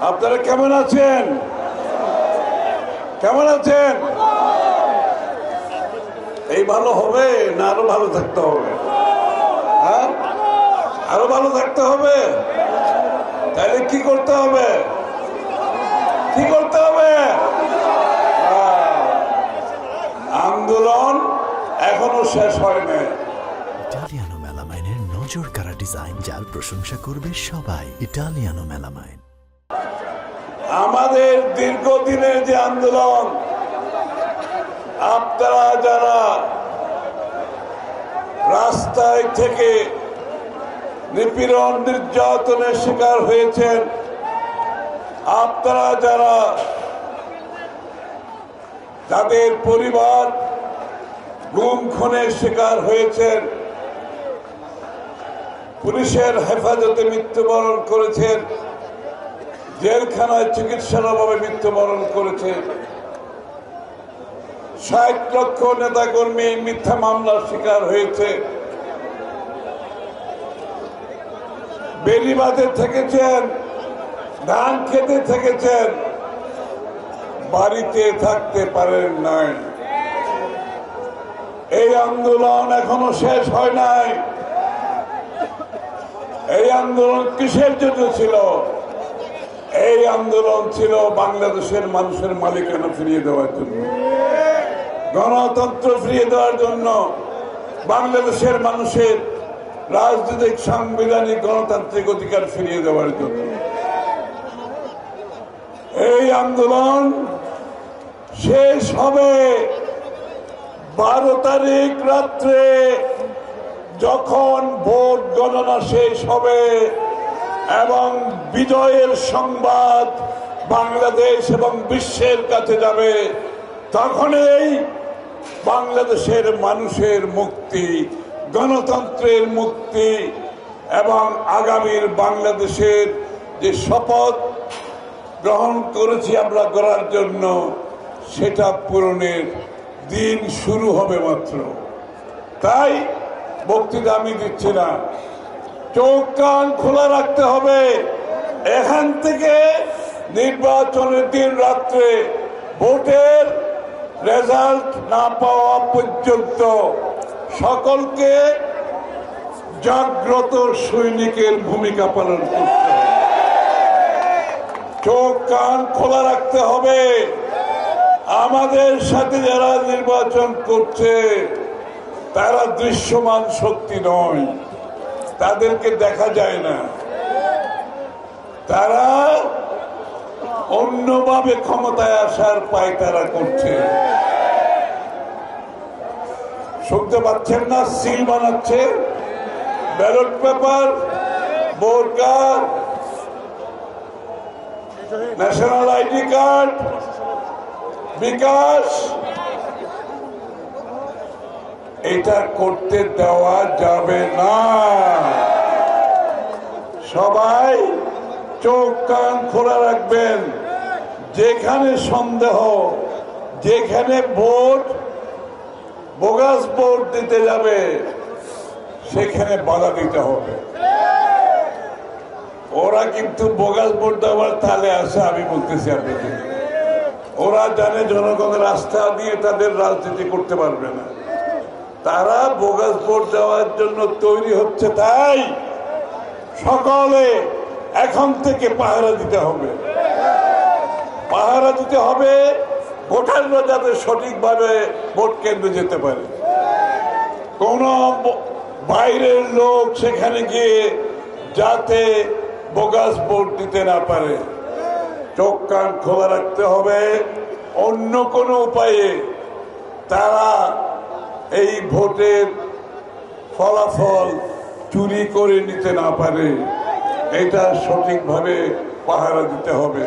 আপনারা কেমন আছেন? কেমন আছেন? এই ভালো হবে না আরো ভালো থাকতে হবে? হ্যাঁ, আরো ভালো থাকতে হবে। তাহলে কি করতে হবে? কি করতে হবে? আন্দোলন এখনো শেষ হয় না। ইটালিয়ানো মেলামাইনের নজর কাড়া ডিজাইন, যার প্রশংসা করবে সবাই। Italiano melamine. আমাদের দীর্ঘদিনের যে আন্দোলন, আপনারা যারা রাস্তায় থেকে নিপীড়ন নির্যাতনের শিকার হয়েছেন, আপনারা যারা যাদের পরিবার গুম খুনের শিকার হয়েছেন, পুলিশের হেফাজতে মৃত্যুবরণ করেছেন, জেলখানায় চিকিৎসার অভাবে মৃত্যুবরণ করেছেন, ৬০ লক্ষ নেতাকর্মী মিথ্যা মামলার শিকার হয়েছে, বেড়িবাঁধে থেকেছেন, ধান খেতে থেকেছেন, বাড়িতে থাকতে পারেন নাই। এই আন্দোলন এখনো শেষ হয় নাই। এই আন্দোলন কিসের জন্য ছিল? এই আন্দোলন ছিল বাংলাদেশের মানুষের মালিকানা ফিরিয়ে দেওয়ার জন্য, গণতন্ত্র ফিরিয়ে দেওয়ার জন্য, বাংলাদেশের মানুষের রাজনৈতিক সাংবিধানিক গণতান্ত্রিক অধিকার ফিরিয়ে দেওয়ার জন্য। এই আন্দোলন শেষ হবে 12 তারিখ রাত্রে, যখন ভোট গণনা শেষ হবে এবং বিজয়ের সংবাদ বাংলাদেশ এবং বিশ্বের কাছে যাবে। তখনই বাংলাদেশের মানুষের মুক্তি, গণতন্ত্রের মুক্তি এবং আগামীর বাংলাদেশের যে শপথ গ্রহণ করেছি আমরা করার জন্য, সেটা পূরণের দিন শুরু হবে মাত্র। তাই বক্তৃতা আমি দিচ্ছি না, চোখ কান খোলা রাখতে হবে। এখান থেকে নির্বাচনের দিন রাত্রে ভোটের রেজাল্ট না পাওয়া পর্যন্ত সকলকে জাগ্রত সৈনিকের ভূমিকা পালন করতে হবে। চোখ কান খোলা রাখতে হবে। আমাদের সাথে যারা নির্বাচন করছে তারা দৃশ্যমান শক্তি নয়, তাদেরকে দেখা যায় না। তারা অন্যভাবে ক্ষমতায় আসার পায়তারা করছে। শুনতে পাচ্ছেন না? সিল বানাচ্ছে, ballot paper, vote card, national ID card, bKash, এটা করতে দেওয়া যাবে না। সবাই চোখ কান খোলা রাখবেন। যেখানে সন্দেহ, যেখানে ভোট বোগাস ভোট দিতে যাবে, সেখানে বাধা দিতে হবে। ওরা কিন্তু বোগাস ভোট দেওয়ার তালে আসে, আমি বলতেছি আপনাকে। ওরা জানে জনগণের আস্থা দিয়ে তাদের রাজনীতি করতে পারবে না। তারা বোগাস ভোট দেওয়ার জন্য তৈরি হচ্ছে। তাই সকলে এখন থেকে পাহারা দিতে হবে। পাহারা দিতে হবে ভোটাররা যাতে সঠিকভাবে ভোট কেন্দ্রে যেতে পারে। কোন বাইরের লোক সেখানে গিয়ে যাতে বোগাস ভোট দিতে না পারে। চোখ কান খোলা রাখতে হবে। অন্য কোনো উপায়ে তারা এই ভোটের ফলাফল চুরি করে নিতে না পারে, এটা সঠিকভাবে পাহারা দিতে হবে।